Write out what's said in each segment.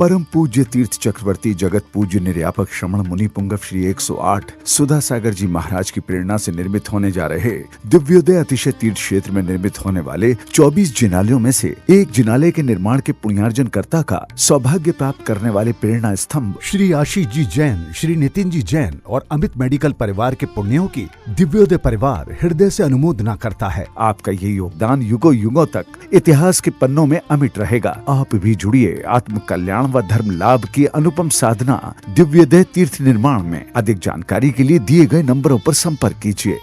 परम पूज्य तीर्थ चक्रवर्ती जगत पूज्य निर्यापक श्रमण मुनि पुंगव श्री 108 सुधा सागर जी महाराज की प्रेरणा से निर्मित होने जा रहे दिव्योदय अतिशय तीर्थ क्षेत्र में निर्मित होने वाले 24 जिनालयों में से एक जिनालय के निर्माण के पुण्यार्जन कर्ता का सौभाग्य प्राप्त करने वाले प्रेरणा स्तंभ श्री आशीष जी जैन, श्री नितिन जी जैन और अमित मेडिकल परिवार के पुण्यों की दिव्योदय परिवार हृदय से अनुमोदना करता है। आपका ये योगदान युगों युगों तक इतिहास के पन्नों में अमिट रहेगा। आप भी जुड़िए आत्म कल्याण व धर्म लाभ की अनुपम साधना दिव्योदय तीर्थ निर्माण में। अधिक जानकारी के लिए दिए गए नंबरों पर संपर्क कीजिए।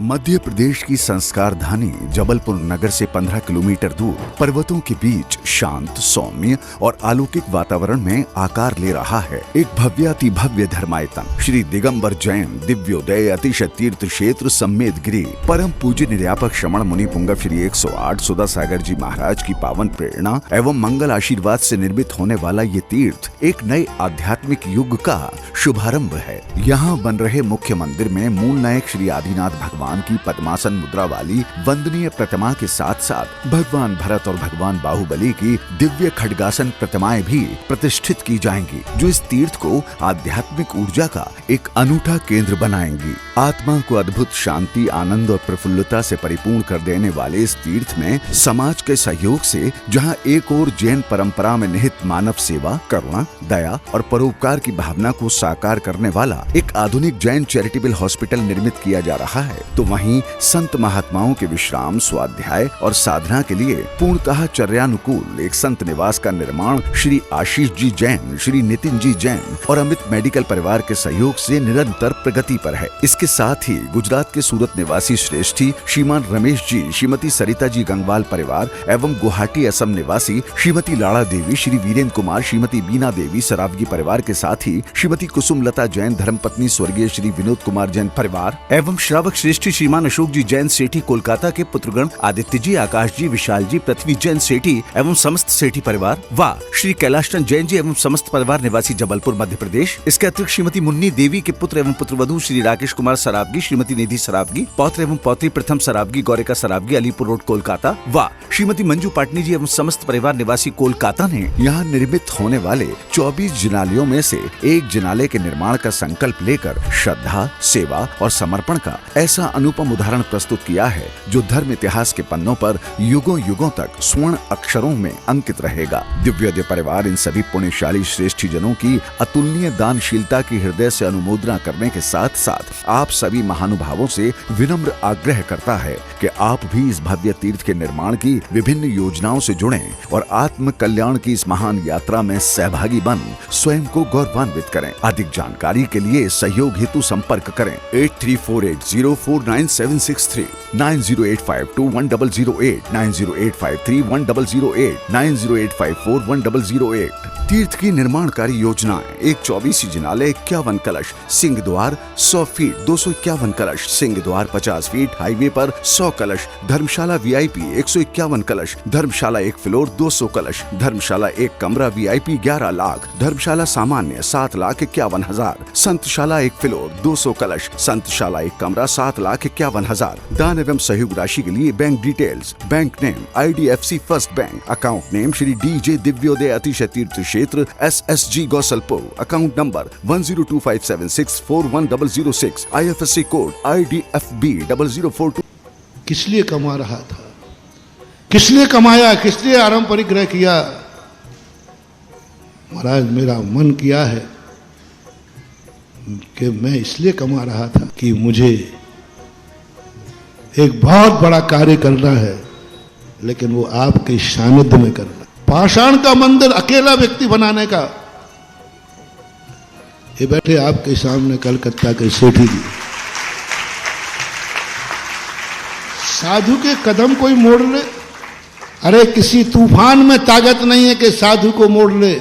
मध्य प्रदेश की संस्कार धानी जबलपुर नगर से 15 किलोमीटर दूर पर्वतों के बीच शांत, सौम्य और अलौकिक वातावरण में आकार ले रहा है एक भव्याति भव्य धर्मायतन श्री दिगंबर जैन दिव्योदय अतिशय तीर्थ क्षेत्र सम्मेद गिरी परम पूज्य निर्यापक श्रमण मुनि पुंगव श्री 108 सुधा सागर जी महाराज की पावन प्रेरणा एवं मंगल आशीर्वाद से निर्मित होने वाला ये तीर्थ एक नए आध्यात्मिक युग का शुभारंभ है। यहाँ बन रहे मुख्य मंदिर में मूल नायक श्री आदिनाथ भगवान की पद्मासन मुद्रा वाली वंदनीय प्रतिमा के साथ साथ भगवान भरत और भगवान बाहुबली की दिव्य खड्गासन प्रतिमाएं भी प्रतिष्ठित की जाएंगी, जो इस तीर्थ को आध्यात्मिक ऊर्जा का एक अनूठा केंद्र बनाएंगी। आत्मा को अद्भुत शांति, आनंद और प्रफुल्लता से परिपूर्ण कर देने वाले इस तीर्थ में समाज के सहयोग से जहां एक ओर जैन परंपरा में निहित मानव सेवा, करुणा, दया और परोपकार की भावना को साकार करने वाला एक आधुनिक जैन चैरिटेबल हॉस्पिटल निर्मित किया जा रहा है, तो वहीं संत महात्माओं के विश्राम, स्वाध्याय और साधना के लिए पूर्णतः चर्यानुकूल एक संत निवास का निर्माण श्री आशीष जी जैन, श्री नितिन जी जैन और अमित मेडिकल परिवार के सहयोग से निरंतर प्रगति पर है। इसके साथ ही गुजरात के सूरत निवासी श्रेष्ठी श्रीमान रमेश जी, श्रीमती सरिता जी गंगवाल परिवार एवं गुवाहाटी असम निवासी श्रीमती लाड़ा देवी, श्री वीरेंद्र कुमार, श्रीमती बीना देवी सरावगी परिवार के साथ ही श्रीमती कुसुमलता जैन धर्मपत्नी स्वर्गीय श्री विनोद कुमार जैन परिवार एवं श्रावक श्रेष्ठी श्रीमान अशोक जी जैन सेठी कोलकाता के पुत्रगण आदित्य जी, आकाश जी, विशाल जी, पृथ्वी जैन सेठी एवं समस्त सेठी परिवार व श्री कैलाशचंद जैन जी एवं समस्त परिवार निवासी जबलपुर मध्य प्रदेश। इसके अतिरिक्त श्रीमती मुन्नी देवी के पुत्र एवं पुत्रवधू श्री राकेश कुमार सरावगी, श्रीमती निधि सरावगी, पौत्र एवं पौत्री प्रथम सरावगी, गौरिका सरावगी, अलीपुर रोड कोलकाता व श्रीमती मंजू पाटनी जी एवं समस्त परिवार निवासी कोलकाता ने यहाँ निर्मित होने वाले 24 जिनालयों में से एक जिनालय के निर्माण का संकल्प लेकर श्रद्धा, सेवा और समर्पण का ऐसा अनुपम उदाहरण प्रस्तुत किया है जो धर्म इतिहास के पन्नों पर युगों युगों तक स्वर्ण अक्षरों में अंकित रहेगा। दिव्योदय परिवार इन सभी पुण्यशाली श्रेष्ठी जनों की अतुलनीय दानशीलता की हृदय से अनुमोदना करने के साथ साथ आप सभी महानुभावों से विनम्र आग्रह करता है कि आप भी इस भव्य तीर्थ के निर्माण की विभिन्न योजनाओं से जुड़ें और आत्म कल्याण की इस महान यात्रा में सहभागी बन स्वयं को गौरवान्वित करें। अधिक जानकारी के लिए सहयोग हेतु संपर्क करें 8348049763, 9085210008, 9085310008, 9085410008। तीर्थ की निर्माणकारी योजनाएं: एक 24 जिनालय, 51 कलश, सिंह द्वार 100 फीट, 251 कलश, सिंह द्वार 50 फीट, हाईवे पर 100 कलश, धर्मशाला वीआईपी 151 कलश, धर्मशाला 1 फ्लोर 200 कलश, धर्मशाला 1 कमरा वीआईपी 11 लाख, धर्मशाला सामान्य 7,51,000, संतशाला 1 फ्लोर 200 कलश, संतशाला 1 कमरा 7,51,000। दान एवं सहयोग राशि के लिए bank details: bank name IDFC first bank, account name Shri DJ Divyoday Atishay Tirth Kshetra SSG Gosalpur, account number 102576410006, IFSC code IDFB 0042। किस लिए कमा रहा था, किस लिए कमाया, किस लिए आराम परिग्रह किया? महाराज मेरा मन किया है कि मैं इसलिए कमा रहा था कि मुझे एक बहुत बड़ा कार्य करना है, लेकिन वो आपके सानिध्य में करना। पाषाण का मंदिर अकेला व्यक्ति बनाने का, ये बैठे आपके सामने कलकत्ता के सेठी जी, साधु के कदम कोई मोड़ ले। अरे किसी तूफान में ताकत नहीं है कि साधु को मोड़ ले,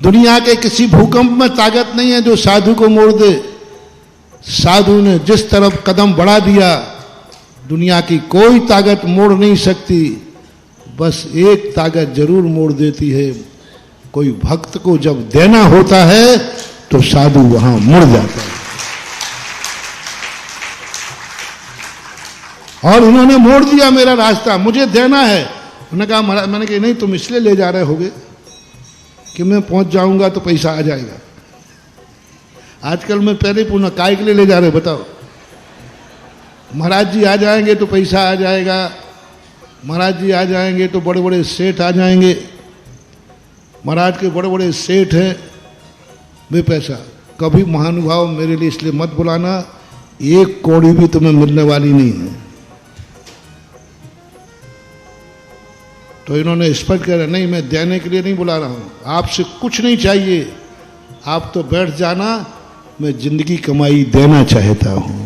दुनिया के किसी भूकंप में ताकत नहीं है जो साधु को मोड़ दे। साधु ने जिस तरफ कदम बढ़ा दिया, दुनिया की कोई ताकत मोड़ नहीं सकती। बस एक ताकत जरूर मोड़ देती है, कोई भक्त को जब देना होता है तो साधु वहां मुड़ जाता है। और इन्होंने मोड़ दिया मेरा रास्ता, मुझे देना है। उन्होंने कहा महाराज, मैंने कहा नहीं, तुम इसलिए ले जा रहे होगे कि मैं पहुंच जाऊंगा तो पैसा आ जाएगा। आजकल मैं पहले पूछना काय के लिए ले जा रहे हो बताओ? महाराज जी आ जाएंगे तो पैसा आ जाएगा, महाराज जी आ जाएंगे तो बड़े बड़े सेठ आ जाएंगे, महाराज के बड़े बड़े सेठ हैं, वे पैसा। कभी महानुभाव मेरे लिए इसलिए मत बुलाना, एक कौड़ी भी तुम्हें मिलने वाली नहीं है। तो इन्होंने स्पष्ट कह रहा, नहीं मैं देने के लिए नहीं बुला रहा हूं, आपसे कुछ नहीं चाहिए, आप तो बैठ जाना, मैं जिंदगी कमाई देना चाहता हूं,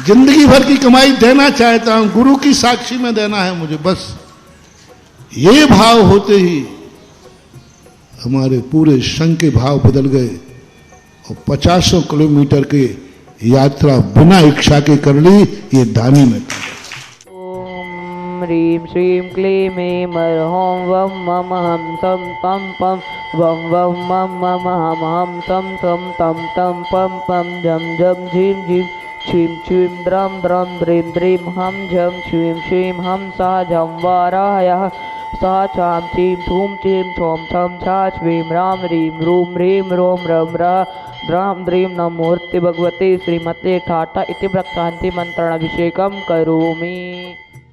जिंदगी भर की कमाई देना चाहता हूं, गुरु की साक्षी में देना है मुझे। बस ये भाव होते ही हमारे पूरे संघ के भाव बदल गए और 50 किलोमीटर की यात्रा बिना इच्छा के कर ली, ये दानी में। ओम ह्रीं श्रीं क्लीं ऐं ह्रौं वं मम हम तं पं पं वं वं मम मम हम हम तं तं तं तं पं पं झं झं झीं झीं छीं छीं द्रं द्रं द्रीं द्रीं हम झं छीं छीं हम सा झं वारायः सा छां छीं छूं छीं छौं छं छा छ्वीं रां ह्रीं रूं ह्रीं रों रं रा द्रां द्रीं नमोऽर्ते भगवते श्रीमते ठाठा इति प्रक्षान्ति मंत्रणाभिषेकं करोमि।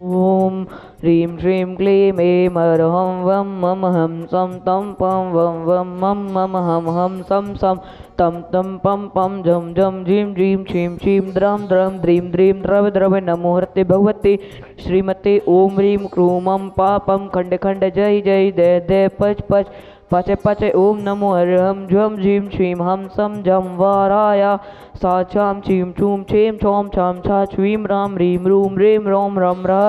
ओम ह्रीं श्रीं क्लीं ऐं ह्रौं वं मम हम सं तं पं वं वं मम मम हम सं सं तं तं पं पं झं झं झीं झीं छीं छीं द्रं द्रं द्रीं द्रीं द्रव द्रव नमोऽर्ते भगवते श्रीमते ओम ह्रीं क्रूं मं पापं खंड खंड जय जय दय दय पच पच पचे पचे ओम नमो हरहम झम झीं छीं हम सम झम वाराय सा छां छीं छूं छीं छौं छां छा छ्वीं रां ह्रीं रूं ह्रीं रों रं र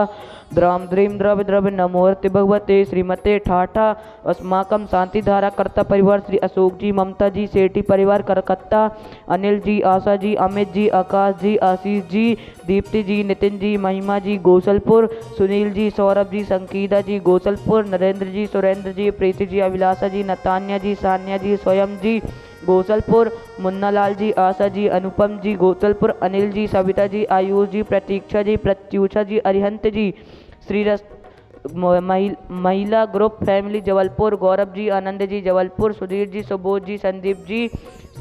द्रां द्रीं द्रव द्रव नमोऽर्ते भगवते श्रीमते ठाठा। अस्माकं शांतिधारा कर्ता परिवार श्री अशोक जी, ममता जी, सेठी परिवार करकत्ता, अनिल जी, आशा जी, अमित जी, आकाश जी, आशीष जी, दीप्ति जी, नितिन जी, महिमा जी गोसलपुर, सुनील जी, सौरभ जी, संकीदा जी गोसलपुर, नरेंद्र जी, सुरेंद्र जी, प्रीति जी, अभिलाषा जी, नतान्या जी, सान्या जी, स्वयं जी गोसलपुर, मुन्नालाल जी, आशा जी, अनुपम जी गोसलपुर, अनिल जी, सविता जी, आयुष जी, प्रतीक्षा जी, प्रत्युषा जी, अरिहंत जी, श्रीरस महिला ग्रुप फैमिली जबलपुर, गौरव जी, आनंद जी जबलपुर, सुधीर जी, सुबोध जी, संदीप जी,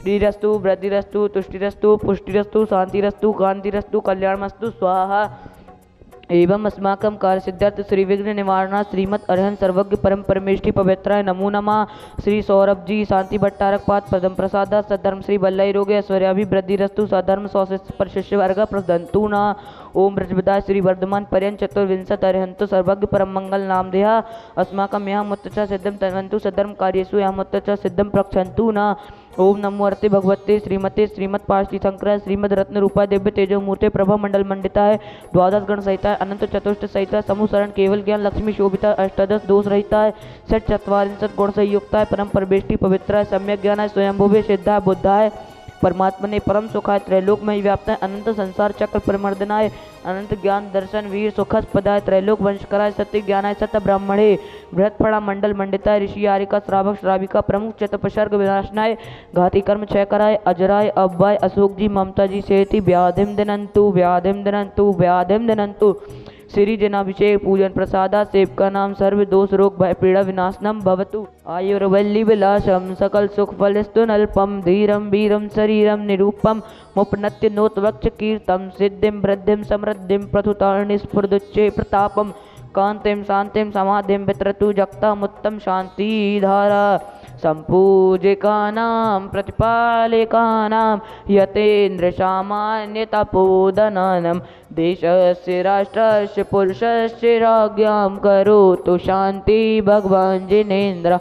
श्रीरस्तु वृद्धिरस्तु तुष्टिरस्तु पुष्टिरस्तु शांतिरस्तु कांतिरस्तु कल्याणमस्तु स्वाहा। एवं अस्माकं कार्य सिद्धार्थ श्री विघ्न निवारणा श्रीमद अरहंत सर्वज्ञ परम परमेष्टि पवित्राय नमो नमः। श्री सौरभ जी, शांति भट्टारक पाद पदम प्रसाद सद्धर्म श्री बल्लई रोगे ऐश्वर्याभिवृद्धिरस्तु सधर्म पर शिष्य वर्ग प्रदंतु न। ओम ब्रजबदाय श्री वर्धमान पर्यंत चतुर्विंशत अरहंतो सर्वज्ञ परम मंगल नामधेय अस्माकं यह मुत्तच सिद्धम तन्वन्तु सधर्म कार्येषु यह मुत्तच सिद्धम प्रक्षन्तु न। ओम नमो अर्ते भगवते श्रीमते श्रीमद पार्षि शंकर श्रीमद रत्न रूपा दिव्य तेजो मूर्ति प्रभा मंडल मंडिता है द्वादश गण सहिता अनंत चतुष्ट सहिता समूसरण केवल ज्ञान लक्ष्मी शोभिता अष्टादश दोष रहिता है षट चत्वारिंशत् गुण संयुक्ता है परम परमेष्टि पवित्र है सम्यक ज्ञान है स्वयंभुवे सिद्धा बुद्धा है परमात्मा ने परम सुखाय त्रैलोक में व्याप्त है अनंत संसार चक्र परिमर्दनाय अनंत ज्ञान दर्शन वीर सुखस्पदाय त्रैलोक वंशकराय सत्य ज्ञानाय सत्य ब्राह्मणे बृहत्फड़ा मंडल मंडिताय ऋषि आरिका श्रावक श्राविका प्रमुख चतुपसर्ग विनाशनाय घाती कर्म क्षय कराय अजराय अव्वाय अशोक जी ममता जी सेति व्याधिम दिनंतु व्याधिम दिनंतु व्याधिम दिनंतु श्री जनाभिषेक पूजन प्रसादा सेवका नाम सर्व दोष रोग भय पीड़ा विनाशनम भवतु आयुर्वल्ली विलासम सकल सुख फलस्तु नल्पम धीरम वीरम शरीरम निरूपम मुपनत्य नोतवक्ष कीर्तम सिद्धिम वृद्धिम समृद्धिम प्रथुतारणी स्फुर्दुच्चे प्रतापम कांतिम शांतिम समाधिम वित्रतु जगतामुत्तम शांति धारा संपूजिकानां प्रतिपालिकानां यतेन्द्र सामान्य तपोधनानं देशस्य राष्ट्रस्य पुरुषस्य राज्ञां करोतु शांति भगवान् जिनेन्द्र।